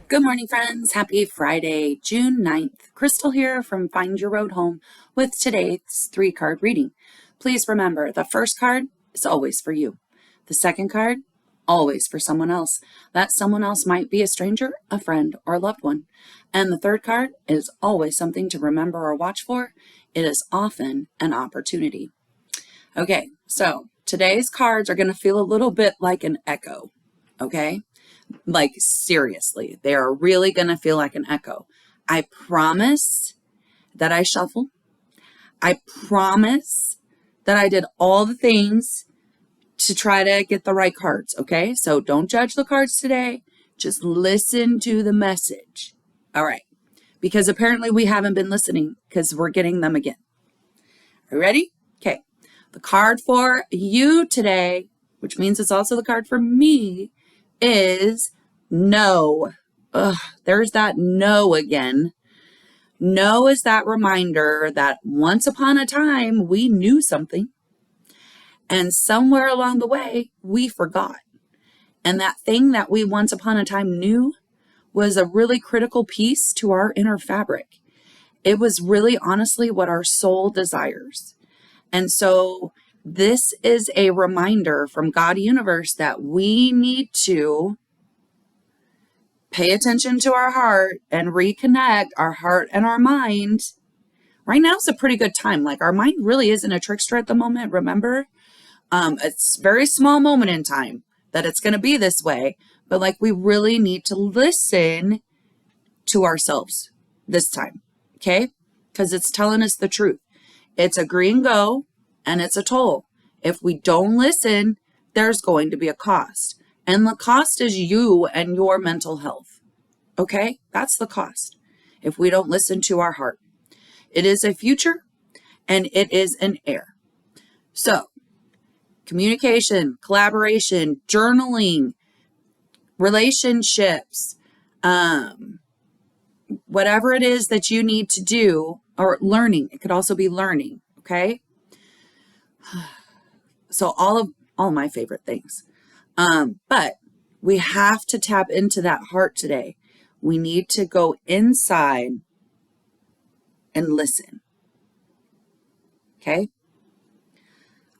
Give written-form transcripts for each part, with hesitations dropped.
Good morning, friends. Happy Friday, June 9th. Crystal here from Find Your Road Home with today's 3-card reading. Please remember, the first card is always for you. The second card, always for someone else. That someone else might be a stranger, a friend, or a loved one. And the third card is always something to remember or watch for. It is often an opportunity. Okay, so today's cards are going to feel a little bit like an echo, okay? Like, seriously, they are really going to feel like an echo. I promise that I shuffle. I promise that I did all the things to try to get the right cards, okay? So don't judge the cards today. Just listen to the message. All right. Because apparently we haven't been listening because we're getting them again. Are you ready? Okay. The card for you today, which means it's also the card for me, is no. There's that no again. No is that reminder that once upon a time we knew something, and somewhere along the way we forgot. And that thing that we once upon a time knew was a really critical piece to our inner fabric. It was really honestly what our soul desires. And so this is a reminder from God Universe that we need to pay attention to our heart and reconnect our heart and our mind. Right now is a pretty good time. Like, our mind really isn't a trickster at the moment. Remember, it's a very small moment in time that it's going to be this way. But like, we really need to listen to ourselves this time. Okay. Because it's telling us the truth. It's a green go and it's a toll. If we don't listen, there's going to be a cost. And the cost is you and your mental health. Okay? That's the cost if we don't listen to our heart. It is a future and it is an air. So, communication, collaboration, journaling, relationships, whatever it is that you need to do, or learning. It could also be learning. Okay? So all my favorite things. But we have to tap into that heart today. We need to go inside and listen. Okay?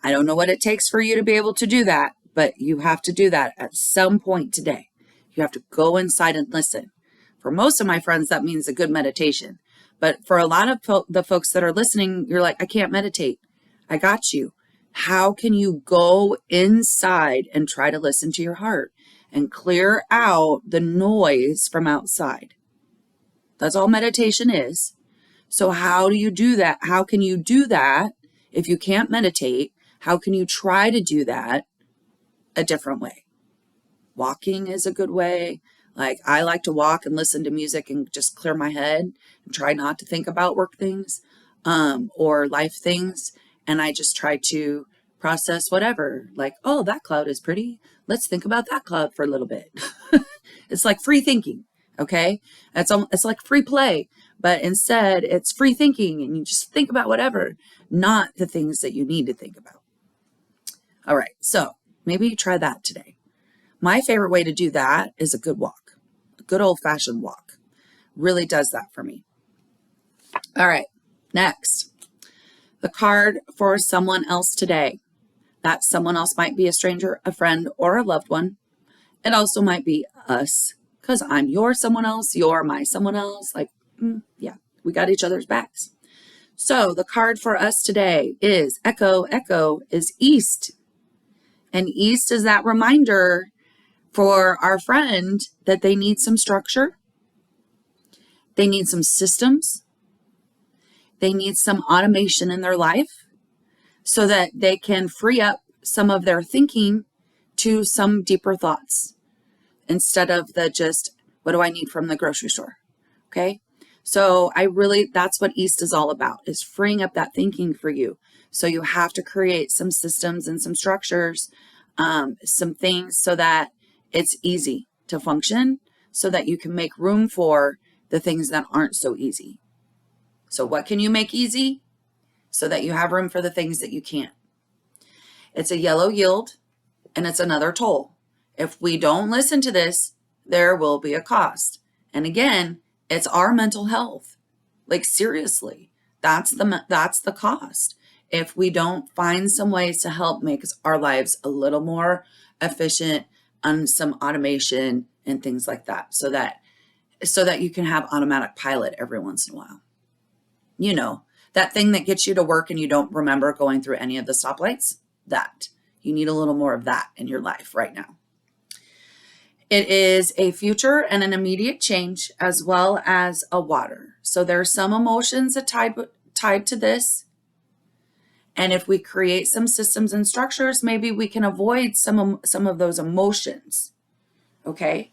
I don't know what it takes for you to be able to do that, but you have to do that at some point today. You have to go inside and listen. For most of my friends, that means a good meditation. But for a lot of the folks that are listening, you're like, I can't meditate. I got you. How can you go inside and try to listen to your heart and clear out the noise from outside? That's all meditation is. So how do you do that? How can you do that if you can't meditate? How can you try to do that a different way? Walking is a good way. Like, I like to walk and listen to music and just clear my head and try not to think about work things or life things. And I just try to process whatever, like, oh, that cloud is pretty. Let's think about that cloud for a little bit. It's like free thinking, okay? It's like free play, but instead it's free thinking and you just think about whatever, not the things that you need to think about. All right, so maybe you try that today. My favorite way to do that is a good walk, a good old-fashioned walk. Really does that for me. All right, next. The card for someone else today. That someone else might be a stranger, a friend, or a loved one. It also might be us, because I'm your someone else, you're my someone else. Like, yeah, we got each other's backs. So the card for us today is Echo. Echo is East. And East is that reminder for our friend that they need some structure. They need some systems. They need some automation in their life so that they can free up some of their thinking to some deeper thoughts instead of the just, what do I need from the grocery store? Okay. So that's what East is all about, is freeing up that thinking for you. So you have to create some systems and some structures, some things so that it's easy to function, so that you can make room for the things that aren't so easy. So what can you make easy? So that you have room for the things that you can't. It's a yellow yield and it's another toll. If we don't listen to this, there will be a cost. And again, it's our mental health. Like seriously, that's the cost. If we don't find some ways to help make our lives a little more efficient and some automation and things like that, so that you can have automatic pilot every once in a while. You know, that thing that gets you to work and you don't remember going through any of the stoplights, that you need a little more of that in your life right now. It is a future and an immediate change, as well as a water. So there are some emotions that tied to this. And if we create some systems and structures, maybe we can avoid some of those emotions. Okay?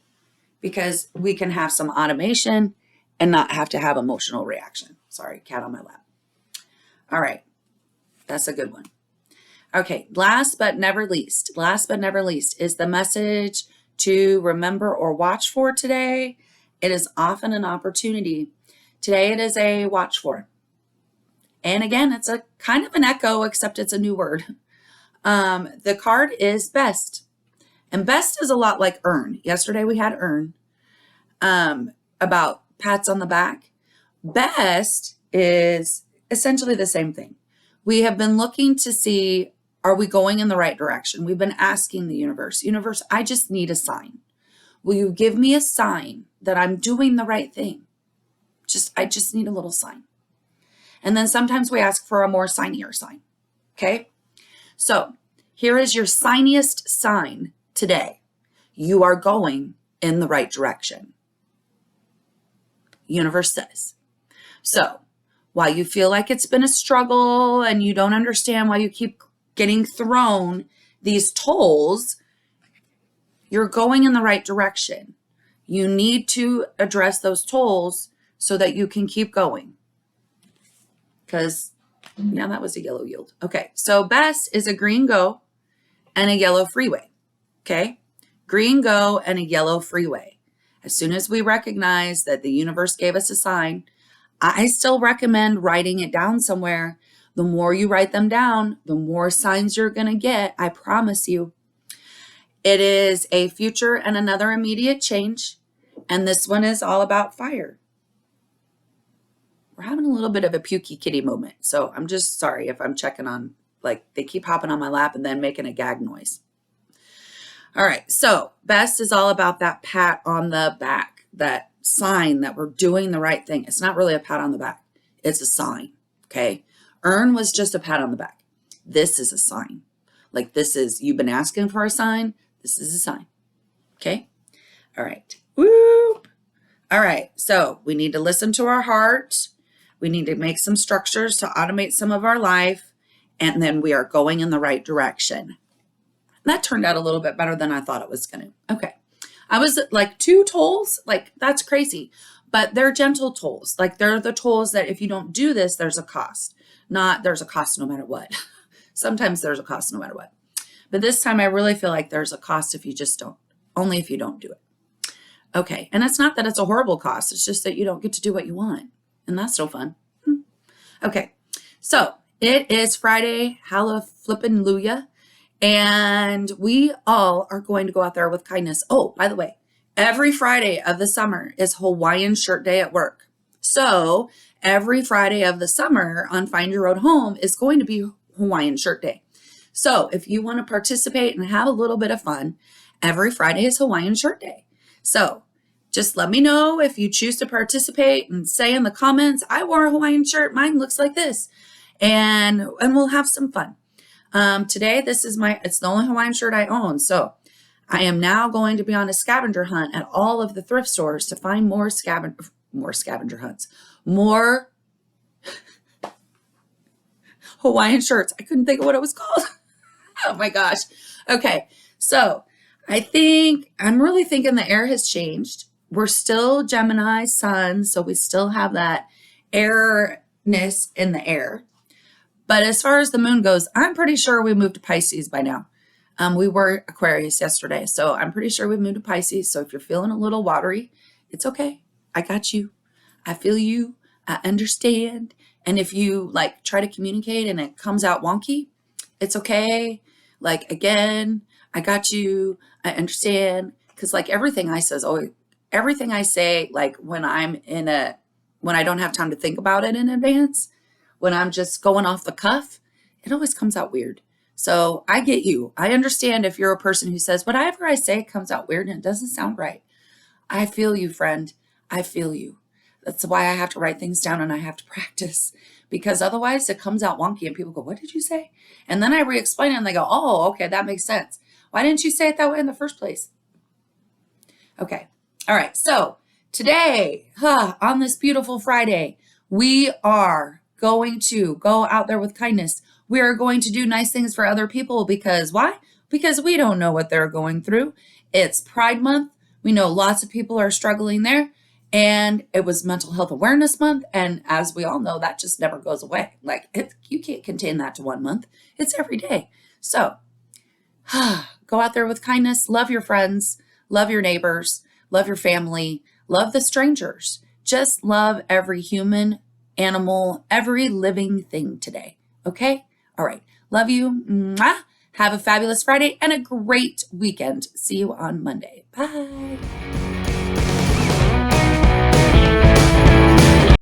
Because we can have some automation and not have to have emotional reaction. Sorry, cat on my lap. All right. That's a good one. Okay, last but never least is the message to remember or watch for today. It is often an opportunity. Today it is a watch for. And again, it's a kind of an echo, except it's a new word. The card is best. And best is a lot like earn. Yesterday we had earn, about pats on the back. Best is essentially the same thing. We have been looking to see, are we going in the right direction? We've been asking the universe, I just need a sign. Will you give me a sign that I'm doing the right thing? I just need a little sign. And then sometimes we ask for a more signier sign. Okay. So here is your signiest sign today. You are going in the right direction. Universe says. So while you feel like it's been a struggle and you don't understand why you keep getting thrown these tolls, you're going in the right direction. You need to address those tolls so that you can keep going. Because, yeah, that was a yellow yield. Okay, so best is a green go and a yellow freeway. Okay, green go and a yellow freeway. As soon as we recognize that the universe gave us a sign, I still recommend writing it down somewhere. The more you write them down, the more signs you're going to get. I promise you. It is a future and another immediate change. And this one is all about fire. We're having a little bit of a pukey kitty moment. So I'm just sorry if I'm checking on, like they keep hopping on my lap and then making a gag noise. All right. So best is all about that pat on the back, that sign that we're doing the right thing. It's not really a pat on the back. It's a sign. Okay. Earn was just a pat on the back. This is a sign. Like this is, you've been asking for a sign. This is a sign. Okay. All right. Whoop. All right. So we need to listen to our heart. We need to make some structures to automate some of our life. And then we are going in the right direction. That turned out a little bit better than I thought it was going to. Okay. I was like 2 tolls. Like that's crazy, but they're gentle tolls. Like they're the tolls that if you don't do this, there's a cost. Not there's a cost no matter what. Sometimes there's a cost no matter what. But this time I really feel like there's a cost if you just don't, only if you don't do it. Okay. And it's not that it's a horrible cost. It's just that you don't get to do what you want. And that's no fun. Okay. So it is Friday. Hallelujah. And we all are going to go out there with kindness. Oh, by the way, every Friday of the summer is Hawaiian Shirt Day at work. So every Friday of the summer on Find Your Road Home is going to be Hawaiian Shirt Day. So if you want to participate and have a little bit of fun, every Friday is Hawaiian Shirt Day. So just let me know if you choose to participate and say in the comments, I wore a Hawaiian shirt. Mine looks like this. And we'll have some fun. Today, it's the only Hawaiian shirt I own. So I am now going to be on a scavenger hunt at all of the thrift stores to find more scavenger hunts, more Hawaiian shirts. I couldn't think of what it was called. Oh my gosh. Okay. So I'm really thinking the air has changed. We're still Gemini sun. So we still have that airness in the air. But as far as the moon goes, I'm pretty sure we moved to Pisces by now. We were Aquarius yesterday, so I'm pretty sure we moved to Pisces. So if you're feeling a little watery, it's okay. I got you. I feel you. I understand. And if you like try to communicate and it comes out wonky, it's okay. Like, again, I got you. I understand. Because like everything I say is always, everything I say, like when I don't have time to think about it in advance, when I'm just going off the cuff, it always comes out weird. So I get you. I understand if you're a person who says, whatever I say comes out weird and it doesn't sound right. I feel you, friend. I feel you. That's why I have to write things down and I have to practice, because otherwise it comes out wonky and people go, what did you say? And then I re-explain it and they go, oh, okay, that makes sense. Why didn't you say it that way in the first place? Okay. All right. So today, on this beautiful Friday, we are going to go out there with kindness. We are going to do nice things for other people because why? Because we don't know what they're going through. It's Pride Month. We know lots of people are struggling there. And it was Mental Health Awareness Month. And as we all know, that just never goes away. You can't contain that to 1 month. It's every day. So go out there with kindness. Love your friends. Love your neighbors. Love your family. Love the strangers. Just love every human, animal, every living thing today. Okay? All right. Love you. Mwah. Have a fabulous Friday and a great weekend. See you on Monday. Bye.